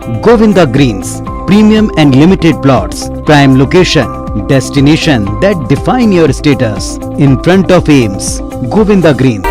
Govinda Greens, premium and limited plots, prime location, destination that define your status. In front of Ames, Govinda Greens.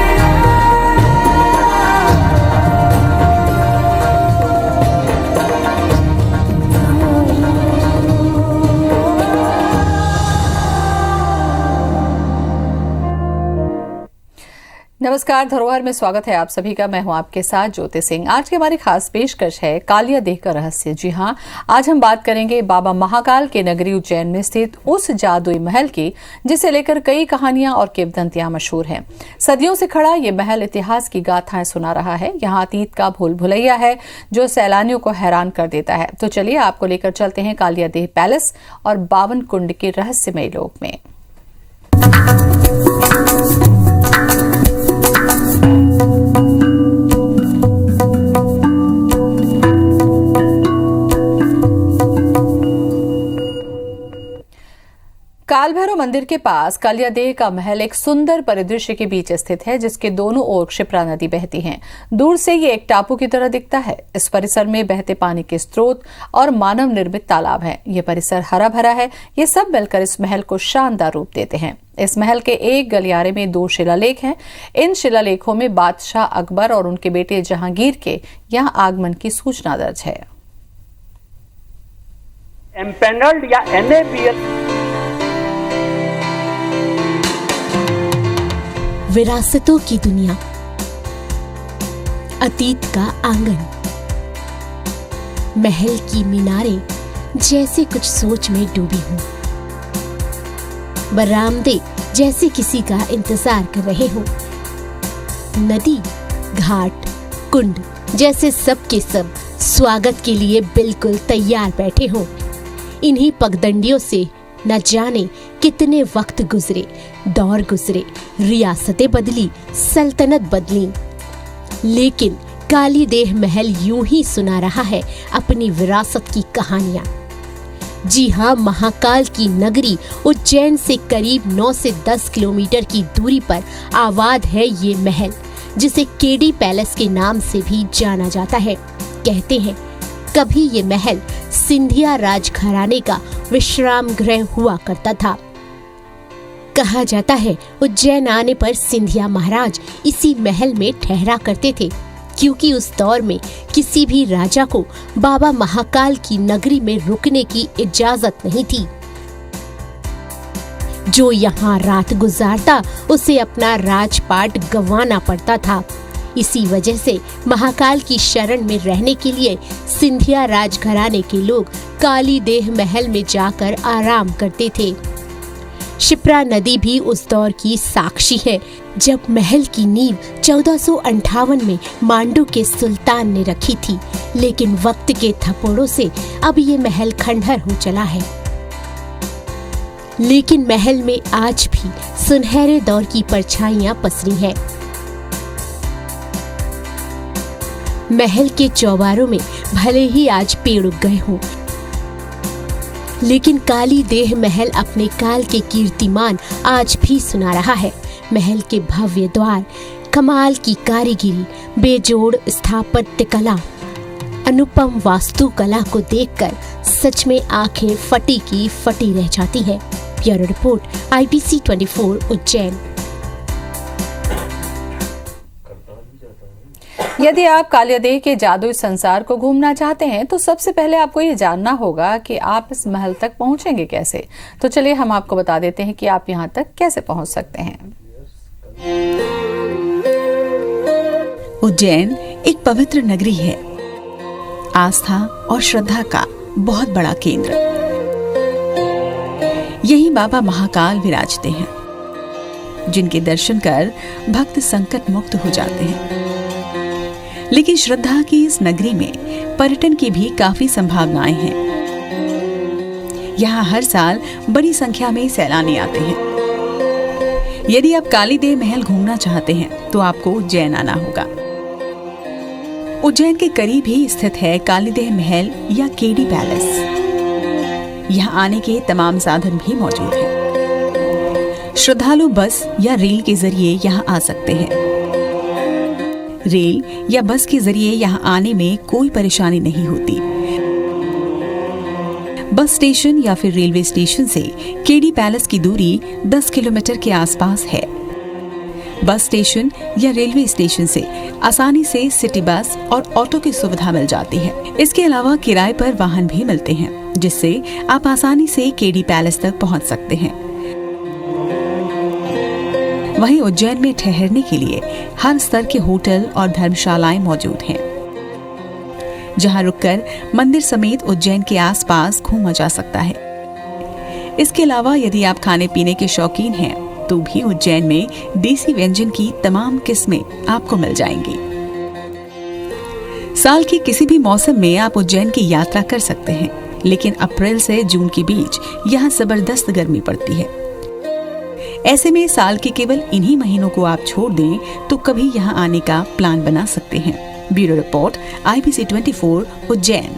नमस्कार, धरोहर में स्वागत है आप सभी का। मैं हूं आपके साथ ज्योति सिंह। आज की हमारी खास पेशकश है कालिया देह का रहस्य। जी हां, आज हम बात करेंगे बाबा महाकाल के नगरी उज्जैन में स्थित उस जादुई महल की जिसे लेकर कई कहानियां और किंवदंतियां मशहूर हैं। सदियों से खड़ा ये महल इतिहास की गाथाएं सुना रहा है। यहाँ अतीत का भूल भुलैया है जो सैलानियों को हैरान कर देता है। तो चलिए आपको लेकर चलते हैं कालिया देह पैलेस और 52 कुंड के रहस्यमय लोक में। काल भैरव मंदिर के पास कालिया देह का महल एक सुंदर परिदृश्य के बीच स्थित है, जिसके दोनों ओर क्षिप्रा नदी बहती है। दूर से ये एक टापू की तरह दिखता है। इस परिसर में बहते पानी के स्रोत और मानव निर्मित तालाब है। ये परिसर हरा भरा है। ये सब मिलकर इस महल को शानदार रूप देते हैं। इस महल के एक गलियारे में 2 शिलालेख हैं। इन शिलालेखों में बादशाह अकबर और उनके बेटे जहांगीर के यहाँ आगमन की सूचना दर्ज है। एम्पेनल्ड या NABL विरासतों की दुनिया, अतीत का आंगन, महल की मीनारें जैसे कुछ सोच में डूबी हूं, बरामदे जैसे किसी का इंतजार कर रहे हो, नदी, घाट, कुंड जैसे सब के सब स्वागत के लिए बिल्कुल तैयार बैठे हो। इन्हीं पगडंडियों से न जाने कितने वक्त गुजरे, दौर गुजरे, रियासतें बदली, सल्तनत बदली, लेकिन काली देह महल यूं ही सुना रहा है अपनी विरासत की कहानियां। जी हां, महाकाल की नगरी उज्जैन से करीब 9 से 10 किलोमीटर की दूरी पर आबाद है ये महल, जिसे केडी पैलेस के नाम से भी जाना जाता है। कहते हैं कभी ये महल सिंधिया राजघराने का विश्राम गृह हुआ करता था। कहा जाता है उज्जैन आने पर सिंधिया महाराज इसी महल में ठहरा करते थे, क्योंकि उस दौर में किसी भी राजा को बाबा महाकाल की नगरी में रुकने की इजाजत नहीं थी। जो यहाँ रात गुजारता उसे अपना राजपाट गंवाना पड़ता था। इसी वजह से महाकाल की शरण में रहने के लिए सिंधिया राजघराने के लोग काली देह महल में जाकर आराम करते थे। क्षिप्रा नदी भी उस दौर की साक्षी है, जब महल की नींव 1458 में मांडू के सुल्तान ने रखी थी, लेकिन वक्त के थप्पड़ों से अब ये महल खंडहर हो चला है। लेकिन महल में आज भी सुनहरे दौर की परछाइयां पसरी हैं। महल के चौबारों में भले ही आज पेड़ उग गए हों, लेकिन काली देह महल अपने काल के कीर्तिमान आज भी सुना रहा है। महल के भव्य द्वार, कमाल की कारीगिरी, बेजोड़ स्थापत्य कला, अनुपम वास्तुकला को देखकर सच में आंखें फटी की फटी रह जाती है। Bureau report ITC 24 Ujjain. यदि आप कालिया देह के जादुई संसार को घूमना चाहते हैं तो सबसे पहले आपको ये जानना होगा कि आप इस महल तक पहुंचेंगे कैसे। तो चलिए हम आपको बता देते हैं कि आप यहां तक कैसे पहुंच सकते हैं। उज्जैन एक पवित्र नगरी है, आस्था और श्रद्धा का बहुत बड़ा केंद्र। यही बाबा महाकाल विराजते हैं, जिनके दर्शन कर भक्त संकट मुक्त हो जाते हैं। लेकिन श्रद्धा की इस नगरी में पर्यटन की भी काफी संभावनाएं हैं। यहाँ हर साल बड़ी संख्या में सैलानी आते हैं। यदि आप काली देह महल घूमना चाहते हैं तो आपको उज्जैन आना होगा। उज्जैन के करीब ही स्थित है काली देह महल या केडी पैलेस। यहाँ आने के तमाम साधन भी मौजूद हैं। श्रद्धालु बस या रेल के जरिए यहाँ आ सकते हैं। रेल या बस के जरिए यहाँ आने में कोई परेशानी नहीं होती, बस स्टेशन या फिर रेलवे स्टेशन से केडी पैलेस की दूरी 10 किलोमीटर के आसपास है। बस स्टेशन या रेलवे स्टेशन से आसानी से सिटी बस और ऑटो की सुविधा मिल जाती है। इसके अलावा किराए पर वाहन भी मिलते हैं, जिससे आप आसानी से केडी पैलेस तक पहुंच सकते हैं। वहीं उज्जैन में ठहरने के लिए हर स्तर के होटल और धर्मशालाएं मौजूद हैं, जहां रुककर मंदिर समेत उज्जैन के आसपास घूमा जा सकता है। इसके अलावा यदि आप खाने पीने के शौकीन हैं, तो भी उज्जैन में देसी व्यंजन की तमाम किस्में आपको मिल जाएंगी। साल के किसी भी मौसम में आप उज्जैन की यात्रा कर सकते हैं, लेकिन अप्रैल से जून के बीच यहाँ जबरदस्त गर्मी पड़ती है। ऐसे में साल के केवल इन्हीं महीनों को आप छोड़ दें तो कभी यहाँ आने का प्लान बना सकते हैं। Bureau report, IBC 24 Ujjain.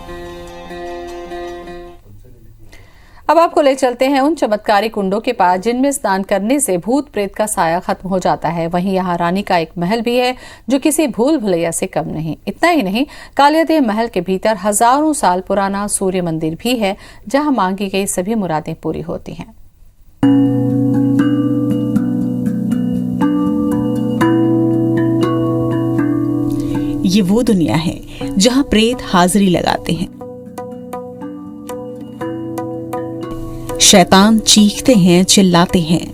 अब आपको ले चलते हैं उन चमत्कारी कुंडों के पास जिनमें स्नान करने से भूत प्रेत का साया खत्म हो जाता है। वहीं यहाँ रानी का एक महल भी है जो किसी भूल भुलैया से कम नहीं। इतना ही नहीं, कालियादेह महल के भीतर हजारों साल पुराना सूर्य मंदिर भी है, जहाँ मांगी गई सभी मुरादें पूरी होती हैं। ये वो दुनिया है जहां प्रेत हाजिरी लगाते हैं, शैतान चीखते हैं, चिल्लाते हैं।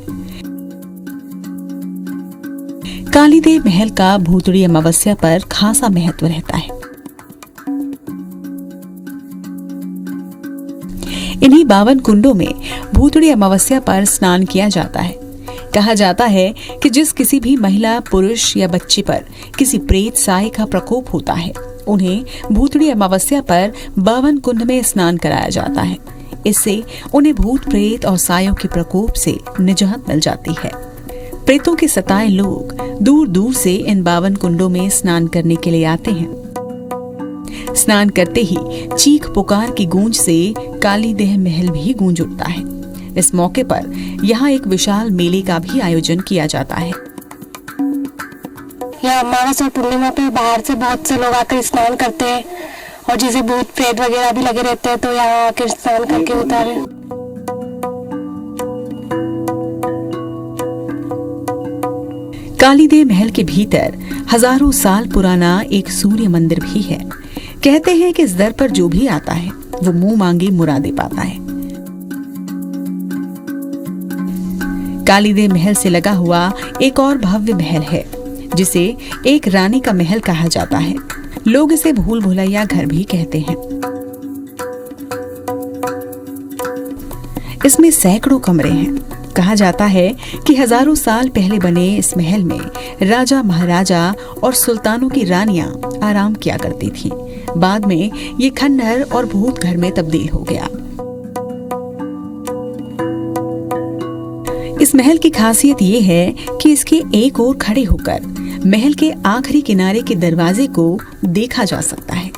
कालीदेव महल का भूतड़ी अमावस्या पर खासा महत्व रहता है। इन्हीं 52 कुंडों में भूतड़ी अमावस्या पर स्नान किया जाता है। कहा जाता है कि जिस किसी भी महिला, पुरुष या बच्चे पर किसी प्रेत साए का प्रकोप होता है, उन्हें भूतड़ी अमावस्या पर 52 कुंड में स्नान कराया जाता है। इससे उन्हें भूत प्रेत और सायों के प्रकोप से निजात मिल जाती है। प्रेतों के सताए लोग दूर दूर से इन 52 कुंडों में स्नान करने के लिए आते हैं। स्नान करते ही चीख पुकार की गूंज से कालीदेह महल भी गूंज उठता है। इस मौके पर यहाँ एक विशाल मेले का भी आयोजन किया जाता है। यहाँ अमावस और पूर्णिमा पे बाहर से बहुत से लोग आकर स्नान करते हैं, और जैसे भूत प्रेत वगैरह भी लगे रहते हैं तो यहाँ आकर स्नान करके उतारे। कालीदेव महल के भीतर हजारों साल पुराना एक सूर्य मंदिर भी है। कहते हैं कि इस दर पर जो भी आता है वो मुंह मांगी मुरादें पाता है। कालीदेव महल से लगा हुआ एक और भव्य महल है, जिसे एक रानी का महल कहा जाता है। लोग इसे भूल भुलैया घर भी कहते हैं। इसमें सैकड़ों कमरे हैं। कहा जाता है कि हजारों साल पहले बने इस महल में राजा, महाराजा और सुल्तानों की रानियां आराम किया करती थीं। बाद में ये खंडहर और भूत घर में तब्दील हो गया। इस महल की खासियत ये है कि इसके एक ओर खड़े होकर महल के आखिरी किनारे के दरवाजे को देखा जा सकता है।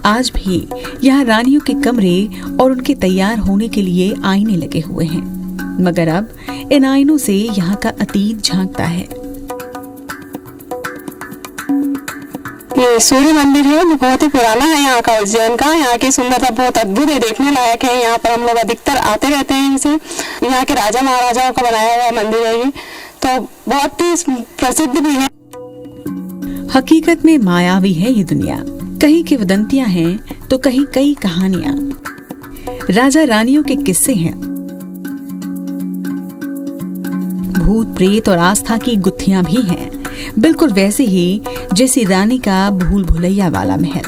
आज भी यहाँ रानियों के कमरे और उनके तैयार होने के लिए आईने लगे हुए हैं, मगर अब इन आईनों से यहाँ का अतीत झांकता है। ये सूर्य मंदिर है जो बहुत ही पुराना है यहाँ का, उज्जैन का। यहाँ की सुंदरता बहुत अद्भुत है, देखने लायक है। यहाँ पर हम लोग अधिकतर आते रहते हैं। इसे यहाँ के राजा महाराजाओं का बनाया हुआ मंदिर है ये, तो बहुत ही प्रसिद्ध भी है। हकीकत में मायावी है ये दुनिया। कहीं किंवदंतियां हैं तो कहीं कई कहानियां, राजा रानियों के किस्से हैं, भूत प्रेत और आस्था की गुत्थियां भी हैं, बिल्कुल वैसे ही जैसी रानी का भूल भुलैया वाला महल।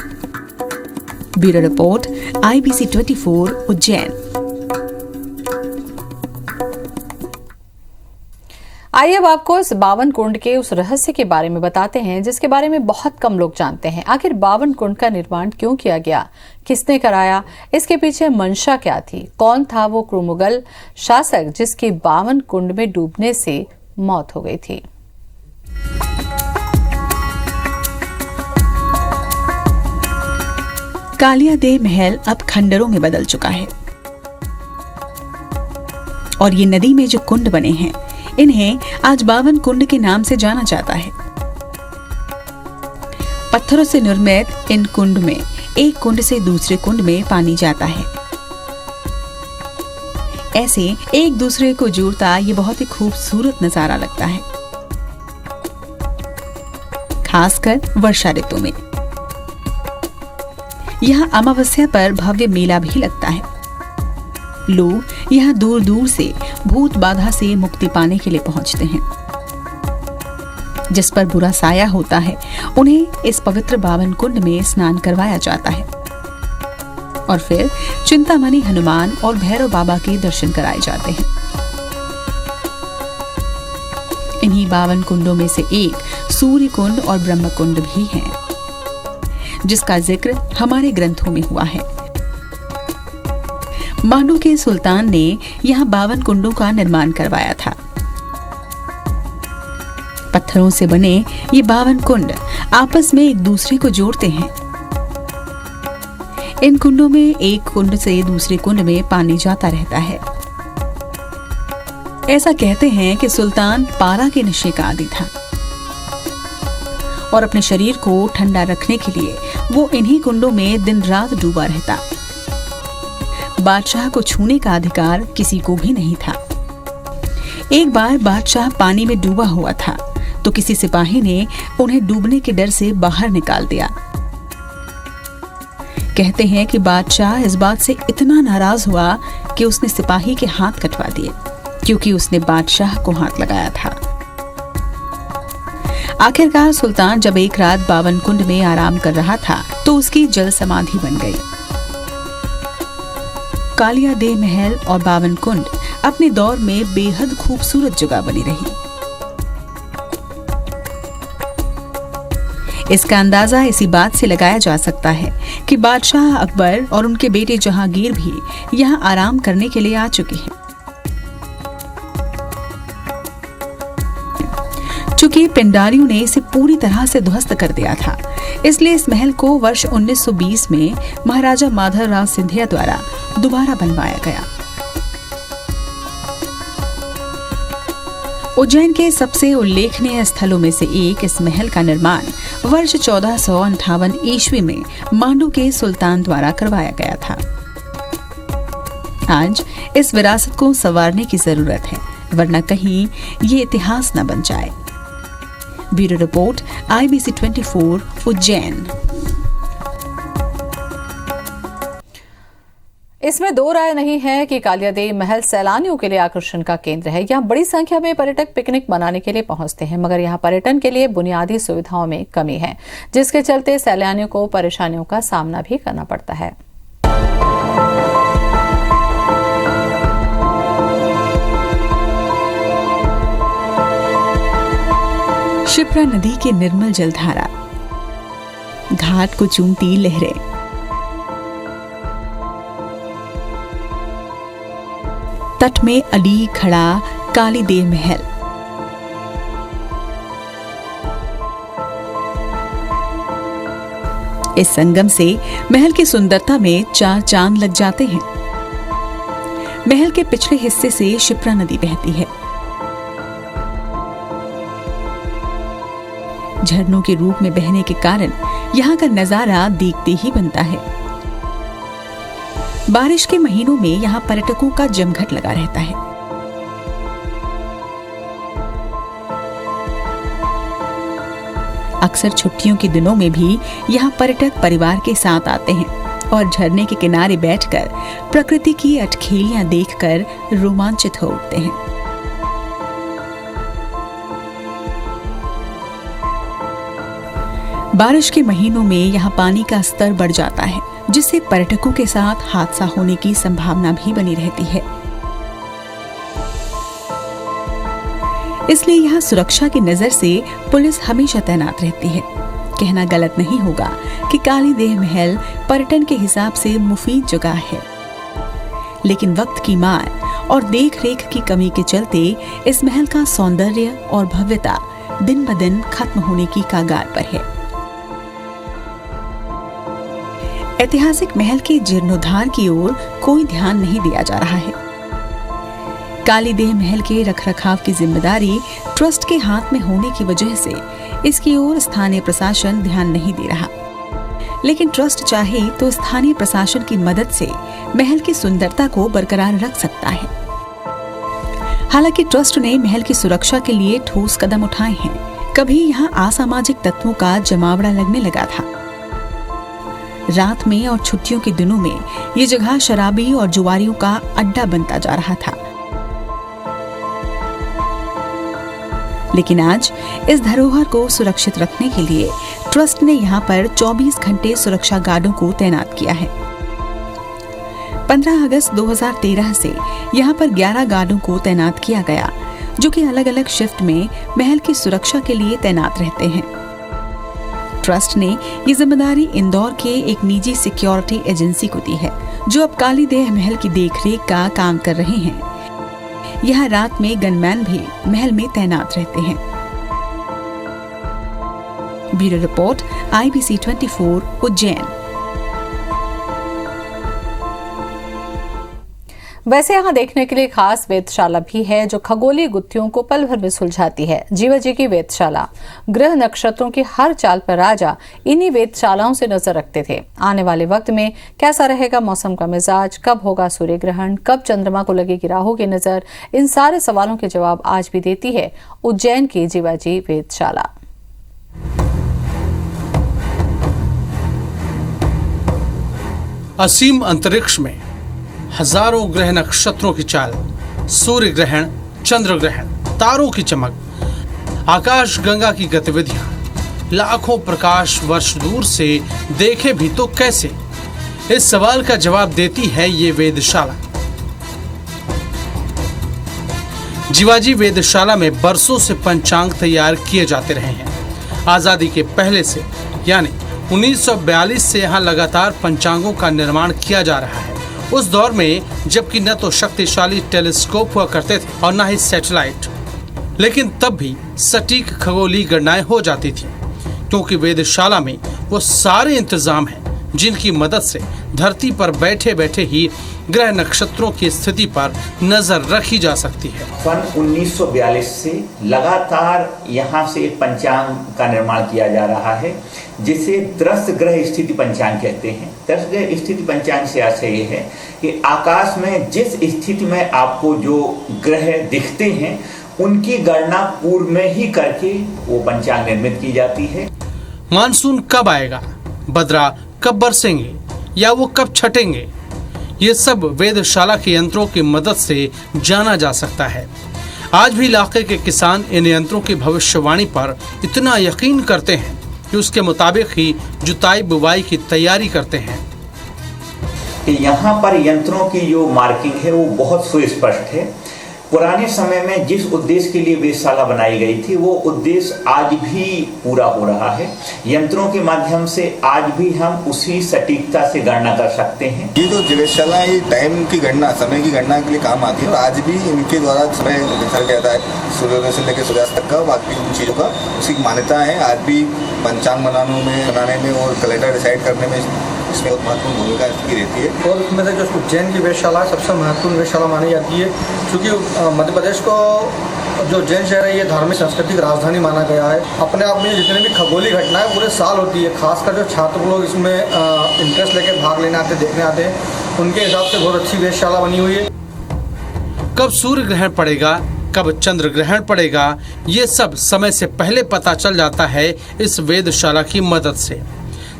Bureau report, IBC 24 Ujjain. आइए अब आपको इस 52 कुंड के उस रहस्य के बारे में बताते हैं जिसके बारे में बहुत कम लोग जानते हैं। आखिर 52 कुंड का निर्माण क्यों किया गया, किसने कराया, इसके पीछे मंशा क्या थी, कौन था वो मुगल शासक जिसकी 52 कुंड में डूबने से मौत हो गई थी। कालियादेव महल अब खंडरों में बदल चुका है और ये नदी में जो कुंड बने हैं इन्हें आज 52 कुंड के नाम से जाना जाता है। पत्थरों से निर्मित इन कुंड में एक कुंड से दूसरे कुंड में पानी जाता है। ऐसे एक दूसरे को जोड़ता ये बहुत ही खूबसूरत नजारा लगता है, खासकर वर्षा ऋतु में। यहाँ अमावस्या पर भव्य मेला भी लगता है। लोग यहाँ दूर दूर से भूत बाधा से मुक्ति पाने के लिए पहुंचते हैं। जिस पर बुरा साया होता है उन्हें इस पवित्र पावन कुंड में स्नान करवाया जाता है और फिर चिंतामणि हनुमान और भैरव बाबा के दर्शन कराए जाते हैं। इन्हीं पावन कुंडों में से एक सूर्य कुंड और ब्रह्म कुंड भी है, जिसका जिक्र हमारे ग्रंथों में हुआ है। मांडू के सुल्तान ने यहाँ 52 कुंडों का निर्माण करवाया था। पत्थरों से बने ये 52 कुंड आपस में एक दूसरे को जोड़ते हैं। इन कुंडों में एक कुंड से दूसरे कुंड में पानी जाता रहता है। ऐसा कहते हैं कि सुल्तान पारा के नशे का आदी था और अपने शरीर को ठंडा रखने के लिए वो इन्हीं कुंडों में दिन रात डूबा रहता। बादशाह को छूने का अधिकार किसी को भी नहीं था। एक बार बादशाह पानी में डूबा हुआ था तो किसी सिपाही ने उन्हें डूबने के डर से बाहर निकाल दिया। कहते हैं कि बादशाह इस बात से इतना नाराज हुआ कि उसने सिपाही के हाथ कटवा दिए, क्योंकि उसने बादशाह को हाथ लगाया था। आखिरकार सुल्तान जब एक रात 52 कुंड में आराम कर रहा था तो उसकी जल समाधि बन गई। कालिया देह महल और 52 कुंड अपने दौर में बेहद खूबसूरत जगह बनी रही। इसका अंदाजा इसी बात से लगाया जा सकता है कि बादशाह अकबर और उनके बेटे जहांगीर भी यहाँ आराम करने के लिए आ चुके हैं। चूंकि पिंडारियों ने इसे पूरी तरह से ध्वस्त कर दिया था, इसलिए इस महल को वर्ष 1920 में महाराजा माधवराव सिंधिया द्वारा दोबारा बनवाया गया। उज्जैन के सबसे उल्लेखनीय स्थलों में से एक इस महल का निर्माण वर्ष 1458 ईस्वी में मांडू के सुल्तान द्वारा करवाया गया था। आज इस विरासत को संवारने की जरूरत है, वरना कहीं ये इतिहास न बन जाए। Bureau report IBC 24 Ujjain. इसमें दो राय नहीं है कि कालियादेव महल सैलानियों के लिए आकर्षण का केंद्र है। यहाँ बड़ी संख्या में पर्यटक पिकनिक मनाने के लिए पहुंचते हैं, मगर यहाँ पर्यटन के लिए बुनियादी सुविधाओं में कमी है, जिसके चलते सैलानियों को परेशानियों का सामना भी करना पड़ता है। शिप्रा नदी की निर्मल जलधारा, घाट को चूमती लहरें, तट में अली खड़ा कालीदेव महल, इस संगम से महल की सुंदरता में 4 चांद लग जाते हैं। महल के पिछले हिस्से से शिप्रा नदी बहती है। झरनों के रूप में बहने के कारण यहाँ का नजारा देखते ही बनता है। बारिश के महीनों में यहाँ पर्यटकों का जमघट लगा रहता है। अक्सर छुट्टियों के दिनों में भी यहाँ पर्यटक परिवार के साथ आते हैं और झरने के किनारे बैठकर प्रकृति की अटखेलियां देखकर रोमांचित हो उठते हैं। बारिश के महीनों में यहाँ पानी का स्तर बढ़ जाता है, जिससे पर्यटकों के साथ हादसा होने की संभावना भी बनी रहती है। इसलिए यहाँ सुरक्षा की नजर से पुलिस हमेशा तैनात रहती है। कहना गलत नहीं होगा कि कालीदेव महल पर्यटन के हिसाब से मुफीद जगह है, लेकिन वक्त की मार और देख-रेख की कमी के चलते इस महल का सौंदर्य और भव्यता दिन ब दिन खत्म होने की कगार पर है। ऐतिहासिक महल के जीर्णोद्धार की ओर कोई ध्यान नहीं दिया जा रहा है। कालीदेव महल के रखरखाव की जिम्मेदारी ट्रस्ट के हाथ में होने की वजह से इसकी ओर स्थानीय प्रशासन ध्यान नहीं दे रहा। लेकिन ट्रस्ट चाहे तो स्थानीय प्रशासन की मदद से महल की सुंदरता को बरकरार रख सकता है। हालांकि ट्रस्ट ने महल की सुरक्षा के लिए ठोस कदम उठाए हैं। कभी यहाँ असामाजिक तत्वों का जमावड़ा लगने लगा था। रात में और छुट्टियों के दिनों में ये जगह शराबी और जुआरियों का अड्डा बनता जा रहा था। लेकिन आज इस धरोहर को सुरक्षित रखने के लिए ट्रस्ट ने यहाँ पर 24 घंटे सुरक्षा गार्डों को तैनात किया है। 15 अगस्त 2013 से यहाँ पर 11 गार्डों को तैनात किया गया, जो कि अलग अलग शिफ्ट में महल की सुरक्षा के लिए तैनात रहते हैं। ट्रस्ट ने ये जिम्मेदारी इंदौर के एक निजी सिक्योरिटी एजेंसी को दी है, जो अब कालीदेह महल की देखरेख का काम कर रहे हैं। यहाँ रात में गनमैन भी महल में तैनात रहते हैं। Bureau report, IBC 24, Ujjain. वैसे यहाँ देखने के लिए खास वेधशाला भी है, जो खगोलीय गुत्थियों को पल भर में सुलझाती है। जीवाजी की वेधशाला। ग्रह नक्षत्रों की हर चाल पर राजा इन्हीं वेधशालाओं से नजर रखते थे। आने वाले वक्त में कैसा रहेगा मौसम का मिजाज, कब होगा सूर्य ग्रहण, कब चंद्रमा को लगेगी राहु की नजर, इन सारे सवालों के जवाब आज भी देती है उज्जैन की जीवाजी वेधशाला। असीम अंतरिक्ष में हजारों ग्रह नक्षत्रों की चाल, सूर्य ग्रहण, चंद्र ग्रहण, तारों की चमक, आकाश गंगा की गतिविधियां लाखों प्रकाश वर्ष दूर से देखे भी तो कैसे, इस सवाल का जवाब देती है ये वेधशाला। जीवाजी वेधशाला में बरसों से पंचांग तैयार किए जाते रहे हैं। आजादी के पहले से यानी 1942 से यहाँ लगातार पंचांगों का निर्माण किया जा रहा है। उस दौर में जबकि न तो शक्तिशाली टेलीस्कोप हुआ करते थे और न ही सैटेलाइट, लेकिन तब भी सटीक खगोलीय गणनाएं हो जाती थी, क्योंकि वेधशाला में वो सारे इंतजाम हैं जिनकी मदद से धरती पर बैठे बैठे ही ग्रह नक्षत्रों की स्थिति पर नजर रखी जा सकती है। सन 1942 से लगातार यहाँ से पंचांग का निर्माण किया जा रहा है, जिसे त्रस्त ग्रह स्थिति पंचांग कहते हैं। त्रस्त ग्रह स्थिति पंचांग से आशय ये है कि आकाश में जिस स्थिति में आपको जो ग्रह दिखते हैं उनकी गणना पूर्व में ही करके वो पंचांग निर्मित की जाती है। मानसून कब आएगा, बदरा कब बरसेंगे या वो कब छटेंगे, ये सब वेधशाला के यंत्रों की मदद से जाना जा सकता है। आज भी इलाके के किसान इन यंत्रों की भविष्यवाणी पर इतना यकीन करते हैं कि उसके मुताबिक ही जुताई बुवाई की तैयारी करते हैं। कि यहाँ पर यंत्रों की जो मार्किंग है वो बहुत सुस्पष्ट है। पुराने समय में जिस उद्देश्य के लिए वेधशाला बनाई गई थी वो उद्देश्य आज भी पूरा हो रहा है। यंत्रों के माध्यम से आज भी हम उसी सटीकता से गणना कर सकते हैं। ये जो वेधशाला ये टाइम की गणना, समय की गणना के लिए काम आती है और आज भी इनके द्वारा समय निर्धारित किया जाता है, सूर्योदय से लेकर सूर्यास्त तक का, बाकी उन चीज़ों का उसकी मान्यता है। आज भी पंचांग बनाने में और कैलेंडर डिसाइड करने में इसमें बहुत महत्वपूर्ण भूमिका इसकी रहती है। और उसमें से जो उज्जैन की वेधशाला सबसे महत्वपूर्ण वेधशाला मानी जाती है, क्योंकि मध्य प्रदेश को जो उज्जैन शहर है ये धार्मिक सांस्कृतिक राजधानी माना गया है। अपने आप में जितने भी खगोलीय घटनाएं पूरे साल होती है, खासकर जो छात्र लोग इसमें इंटरेस्ट लेके भाग लेने आते, देखने आते हैं, उनके हिसाब से बहुत अच्छी वेधशाला बनी हुई है। कब सूर्य ग्रहण पड़ेगा, कब चंद्र ग्रहण पड़ेगा, ये सब समय से पहले पता चल जाता है इस वेधशाला की मदद से।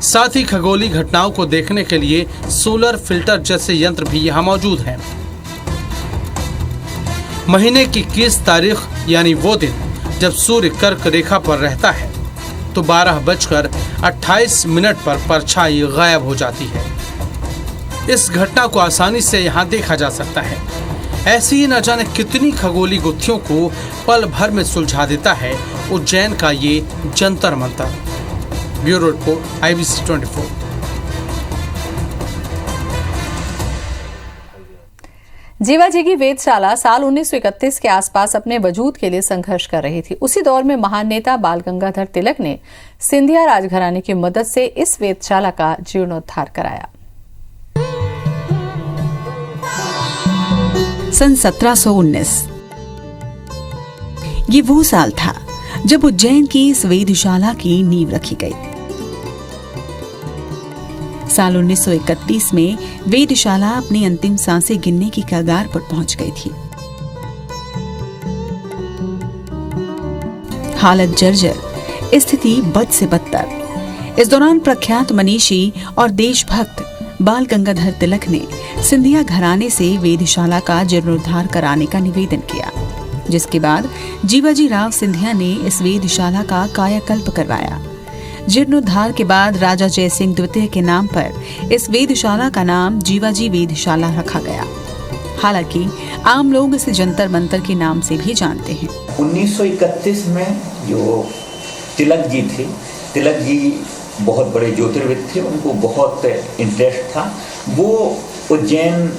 साथ ही खगोलीय घटनाओं को देखने के लिए सोलर फिल्टर जैसे यंत्र भी यहाँ मौजूद हैं। महीने की 21 तारीख यानी वो दिन जब सूर्य कर्क रेखा पर रहता है तो 12:28 पर परछाई गायब हो जाती है। इस घटना को आसानी से यहाँ देखा जा सकता है। ऐसी ही न जाने कितनी खगोलीय गुत्थियों को पल भर में सुलझा देता है उज्जैन का ये Jantar Mantar. Bureau report, IBC 24। Jiwaji की वेधशाला साल 1931 के आसपास अपने वजूद के लिए संघर्ष कर रही थी। उसी दौर में महान नेता बाल गंगाधर तिलक ने सिंधिया राजघराने की मदद से इस वेधशाला का जीर्णोद्धार कराया। सन 1719 ये वो साल था जब उज्जैन की इस वेधशाला की नींव रखी गई। साल 1931 में वेधशाला अपनी अंतिम सांसें गिनने की कगार पर पहुंच गई थी। हालत जर्जर, स्थिति बद से बदतर। इस दौरान प्रख्यात मनीषी और देशभक्त बाल गंगाधर तिलक ने सिंधिया घराने से वेधशाला का जीर्णोद्धार कराने का निवेदन किया, जिसके बाद जीवाजी राव सिंधिया ने इस वेधशाला का कायाकल्प करवाया। जीर्णोद्धार के बाद राजा जयसिंह द्वितीय के नाम पर इस वेधशाला का नाम जीवाजी वेधशाला रखा गया। हालांकि आम लोग इसे जंतर मंतर के नाम से भी जानते हैं। 1931 में जो तिलक जी थे, तिलक जी बहुत बड़े ज्योतिर्विद थे, उनको बहुत इंटरेस्ट था। वो उज्जैन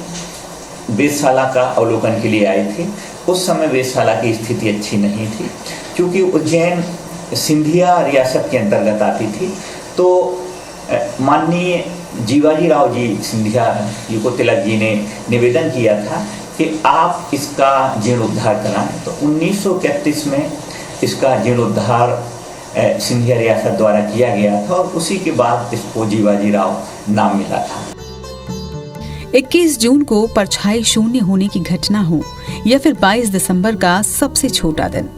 वेधशाला का अवलोकन के लिए आए थे। उस समय वेधशाला की स्थिति अच्छी नहीं थी, क्योंकि उज्जैन सिंधिया रियासत के अंतर्गत आती थी। तो माननीय जीवाजी राव जी सिंधिया जी को तिलक जी ने निवेदन किया था कि आप इसका जीर्णोद्धार कराएं। तो 1931 में इसका जीर्णोद्धार सिंधिया रियासत द्वारा किया गया था और उसी के बाद इसको जीवाजी राव नाम मिला था। 21 जून को परछाई शून्य होने की घटना हो या फिर 22 दिसंबर का सबसे छोटा दिन,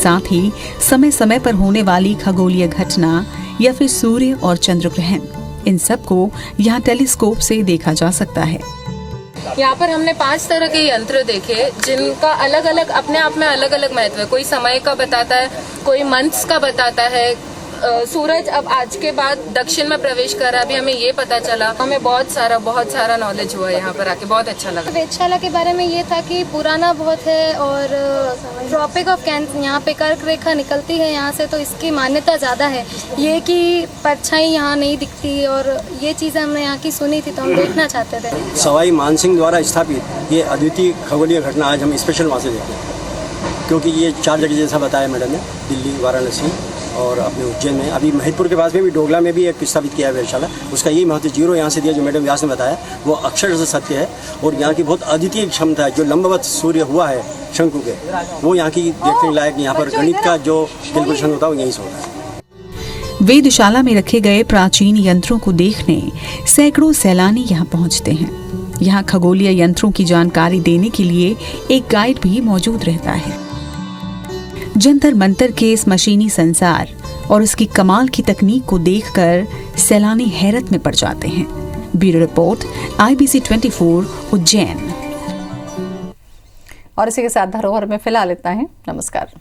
साथ ही समय समय पर होने वाली खगोलीय घटना या फिर सूर्य और चंद्र ग्रहण, इन सब को यहाँ टेलीस्कोप से देखा जा सकता है। यहाँ पर हमने 5 तरह के यंत्र देखे, जिनका अलग अलग अपने आप में अलग अलग महत्व है। कोई समय का बताता है, कोई मंथ्स का बताता है। सूरज अब आज के बाद दक्षिण में प्रवेश कर रहा है, अभी हमें ये पता चला। हमें बहुत सारा नॉलेज हुआ यहाँ पर आके, बहुत अच्छा लगा। वेधशाला के बारे में ये था कि पुराना बहुत है और ट्रॉपिक ऑफ कैंसर, यहाँ पे कर्क रेखा निकलती है यहाँ से, तो इसकी मान्यता ज़्यादा है। ये कि परछाई यहाँ नहीं दिखती और ये चीज़ें हमने यहाँ की सुनी थी, तो हम देखना चाहते थे। सवाई मानसिंह द्वारा स्थापित ये अद्वितीय खगोलीय घटना आज हम स्पेशल वहाँ से देखते हैं, क्योंकि ये 4 जगह जैसा बताया मैडम ने, दिल्ली, वाराणसी और अपने उज्जैन में। अभी महिदपुर के पास में भी डोगला में भी एक स्थापित किया है वेधशाला। उसका यही महत्व 0 यहाँ से दिया जो मैडम व्यास ने बताया, वो अक्षर से सत्य है। और यहाँ की बहुत अद्वितीय क्षमता है, जो लंबवत सूर्य हुआ है शंकु के, वो यहाँ की देखने लायक। यहाँ पर गणित का जो कैलकुलेशन होता है वो यहीं से होता है। वेधशाला में रखे गए प्राचीन यंत्रों को देखने सैकड़ों सैलानी यहाँ पहुँचते हैं। यहाँ खगोलीय यंत्रों की जानकारी देने के लिए एक गाइड भी मौजूद रहता है। जंतर मंतर के इस मशीनी संसार और उसकी कमाल की तकनीक को देखकर सैलानी हैरत में पड़ जाते हैं। Bureau report, IBC 24 Ujjain. और इसी के साथ धरोहर में फिलहाल इतना ही। नमस्कार।